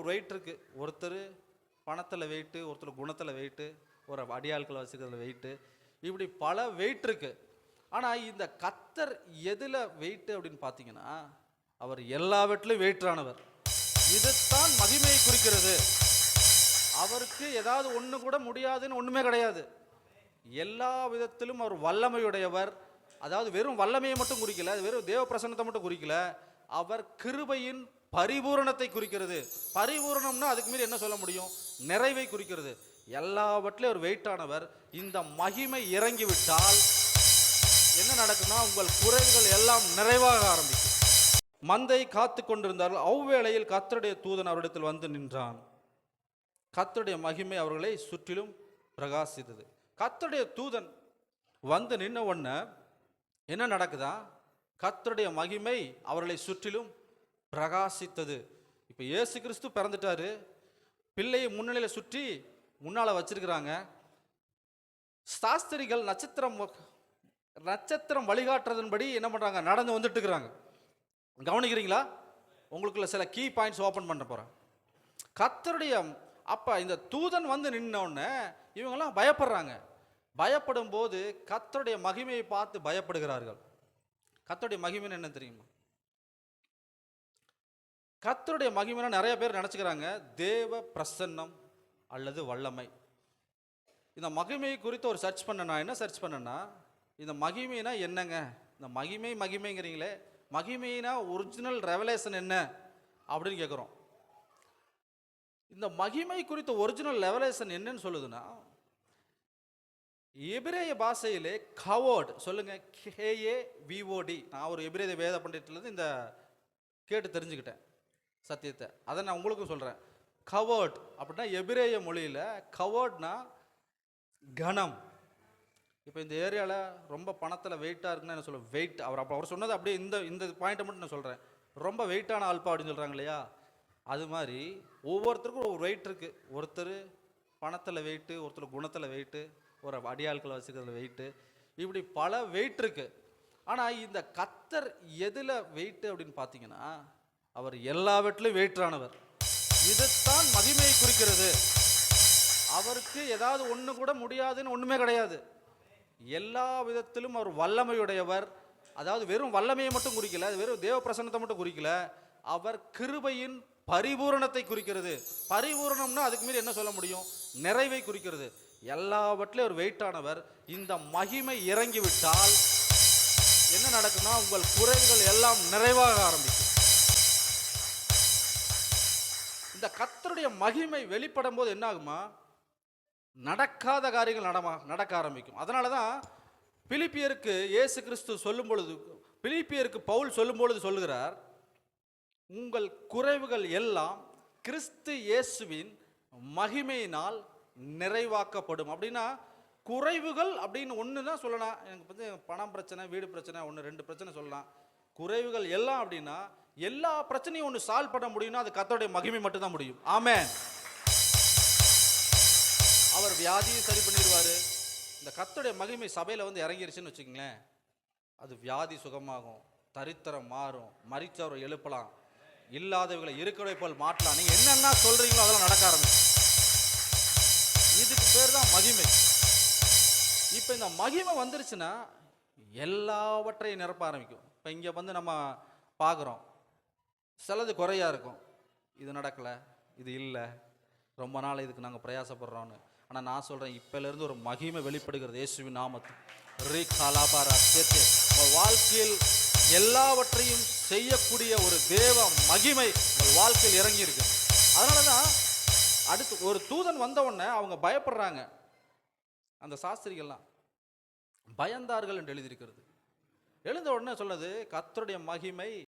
Wait இருக்கு. ஒருத்தர் பணத்தில் வெயிட்டு, ஒருத்தர் குணத்தில் வெயிட்டு, ஒரு அடியாட்களை வச்சுக்கிறதுல வெயிட்டு, இப்படி பல வெயிட் இருக்கு. ஆனால் இந்த கத்தர் எதில் வெயிட்டு அப்படின்னு பார்த்தீங்கன்னா, அவர் எல்லாவற்றிலும் வெயிட்டானவர். இதுதான் மகிமையை குறிக்கிறது. அவருக்கு ஏதாவது ஒன்று கூட முடியாதுன்னு ஒன்றுமே கிடையாது. எல்லா விதத்திலும் அவர் வல்லமையுடையவர். அதாவது வெறும் வல்லமையை மட்டும் குறிக்கல, வெறும் தேவ பிரசன்னத்தை மட்டும் குறிக்கல, அவர் கிருபையின் பரிபூரணத்தை குறிக்கிறது. பரிபூரணம்னா அதுக்கு மீறி என்ன சொல்ல முடியும்? நிறைவை குறிக்கிறது. எல்லாவற்றிலும் ஒரு வெயிட்டானவர். இந்த மகிமை இறங்கிவிட்டால் என்ன நடக்கும்னா, உங்கள் குறைவுகள் எல்லாம் நிறைவாக ஆரம்பிக்கும். மந்தை காத்து கொண்டிருந்தார்கள். அவ்வேளையில் கர்த்தருடைய தூதன் அவரிடத்தில் வந்து நின்றான். கர்த்தருடைய மகிமை அவர்களை சுற்றிலும் பிரகாசித்தது. கர்த்தருடைய தூதன் வந்து நின்ன உடனே என்ன நடக்குதா? கர்த்தருடைய மகிமை அவர்களை சுற்றிலும் பிரகாசித்தது. இப்போ இயேசு கிறிஸ்து பிறந்துட்டாரு. பிள்ளையை முன்னிலையில் சுற்றி முன்னால் வச்சிருக்கிறாங்க. சாஸ்திரிகள் நட்சத்திரம் வழிகாட்டுறதன்படி என்ன பண்ணுறாங்க? நடந்து வந்துட்டு இருக்கிறாங்க. கவனிக்கிறீங்களா? உங்களுக்குள்ள சில கீ பாயிண்ட்ஸ் ஓப்பன் பண்ண போகிறேன். கர்த்தருடைய அப்போ இந்த தூதன் வந்து நின்னோடனே இவங்கெல்லாம் பயப்படுறாங்க. பயப்படும் போது கர்த்தருடைய மகிமையை பார்த்து பயப்படுகிறார்கள். கர்த்தருடைய மகிமைன்னு என்ன தெரியுமா? கர்த்தருடைய மகிமைனா நிறைய பேர் நினச்சிக்கிறாங்க தேவ பிரசன்னம் அல்லது வல்லமை. இந்த மகிமை குறித்து ஒரு சர்ச் பண்ண, நான் என்ன சர்ச் பண்ணேன்னா, இந்த மகிமைனா என்னங்க? இந்த மகிமைங்கிறீங்களே, மகிமைனா ஒரிஜினல் ரெவலேஷன் என்ன அப்படின்னு கேட்குறோம். இந்த மகிமை குறித்த ஒரிஜினல் ரெவலேஷன் என்னன்னு சொல்லுதுன்னா, எபிரேய பாஷையிலே கவோட் சொல்லுங்க, KAVOD. நான் ஒரு எபிரேய வேத பண்டிதத்திலிருந்து இந்த கேட்டு தெரிஞ்சுக்கிட்டேன் சத்தியத்தை. அதை நான் உங்களுக்கும் சொல்கிறேன். கவோட் அப்படின்னா எபிரேய மொழியில் கவோட்னா கனம். இப்போ இந்த ஏரியாவில் ரொம்ப பணத்தில் வெயிட்டாக இருக்குன்னு என்ன சொல்லுவேன்? வெயிட். அவர் சொன்னது அப்படியே இந்த பாயிண்ட்டை மட்டும் நான் சொல்கிறேன். ரொம்ப வெயிட்டான ஆல்பா அப்படின்னு சொல்கிறாங்க இல்லையா? அது மாதிரி ஒவ்வொருத்தருக்கும் ஒரு வெயிட் இருக்குது. ஒருத்தர் பணத்தில் வெயிட்டு, ஒருத்தர் குணத்தில் வெயிட்டு, ஒரு அடியாட்களை வச்சுக்கிறதுல வெயிட்டு, இப்படி பல வெயிட் இருக்குது. ஆனால் இந்த கத்தர் எதில் வெயிட்டு அப்படின்னு பார்த்தீங்கன்னா, அவர் எல்லாவற்றிலும் வெயிட்டானவர். இதுதான் மகிமையை குறிக்கிறது. அவருக்கு ஏதாவது ஒன்று கூட முடியாதுன்னு ஒன்றுமே கிடையாது. எல்லா விதத்திலும் அவர் வல்லமையுடையவர். அதாவது வெறும் வல்லமையை மட்டும் குறிக்கல, வெறும் தேவ பிரசன்னத்தை மட்டும் குறிக்கல, அவர் கிருபையின் பரிபூரணத்தை குறிக்கிறது. பரிபூரணம்னா அதுக்கு மீறி என்ன சொல்ல முடியும்? நிறைவை குறிக்கிறது. எல்லாவற்றிலும் ஒரு வெயிட்டானவர். இந்த மகிமை இறங்கிவிட்டால் என்ன நடக்கும்னா, உங்கள் குறைவுகள் எல்லாம் நிறைவாக ஆரம்பிக்கும். இந்த கர்த்தருடைய மகிமை வெளிப்படும் போது என்ன ஆகுமா? நடக்காத காரியங்கள் நடக்க ஆரம்பிக்கும். அதனால தான் பிலிப்பியருக்கு இயேசு கிறிஸ்து சொல்லும் பொழுது, பிலிப்பியருக்கு பவுல் சொல்லும் பொழுது சொல்லுகிறார், உங்கள் குறைவுகள் எல்லாம் கிறிஸ்து இயேசுவின் மகிமையினால் நிறைவாக்கப்படும். அப்படின்னா குறைவுகள் அப்படின்னு ஒன்று தான் சொல்லலாம். எனக்கு வந்து பணம் பிரச்சனை, வீடு பிரச்சனை, ஒன்று 2 பிரச்சனை சொல்லலாம். குறைவுகள் எல்லாம் அப்படின்னா எல்லா பிரச்சனையும் ஒன்று சால்வ் பண்ண முடியும்னா அது கர்த்தருடைய மகிமை மட்டும்தான் முடியும். ஆமென். அவர் வியாதியை சரி பண்ணிடுவார். இந்த கர்த்தருடைய மகிமை சபையில் வந்து இறங்கிருச்சுன்னு வச்சுக்கங்களேன், அது வியாதி சுகமாகும், தரித்திரம் மாறும், மரிச்சவரை எழுப்பலாம், இல்லாதவர்களை இருக்கிறவை போல் மாற்றலாம். நீங்கள் என்னென்ன சொல்கிறீங்களோ அதெல்லாம் நடக்க ஆரம்பிக்கும். இதுக்கு பேர் தான் மகிமை. இப்போ இந்த மகிமை வந்துருச்சுன்னா எல்லாவற்றையும் நிரப்ப ஆரம்பிக்கும். இப்போ இங்கே வந்து நம்ம பார்க்குறோம், சிலது குறையா இருக்கும். இது நடக்கலை, இது இல்லை, ரொம்ப நாள் இதுக்கு நாங்கள் பிரயாசப்படுறோன்னு. ஆனால் நான் சொல்கிறேன், இப்போலேருந்து ஒரு மகிமை வெளிப்படுகிறது இயேசுவின் நாமத்தில். உங்கள் வாழ்க்கையில் எல்லாவற்றையும் செய்யக்கூடிய ஒரு தேவ மகிமை உங்கள் வாழ்க்கையில் இறங்கி இருக்கு. அதனால தான் அடுத்து ஒரு தூதன் வந்த உடனே அவங்க பயப்படுறாங்க. அந்த சாஸ்திரிகள்லாம் பயந்தார்கள் என்று எழுதியிருக்கிறது. எழுந்த உடனே சொன்னது கர்த்தருடைய மகிமை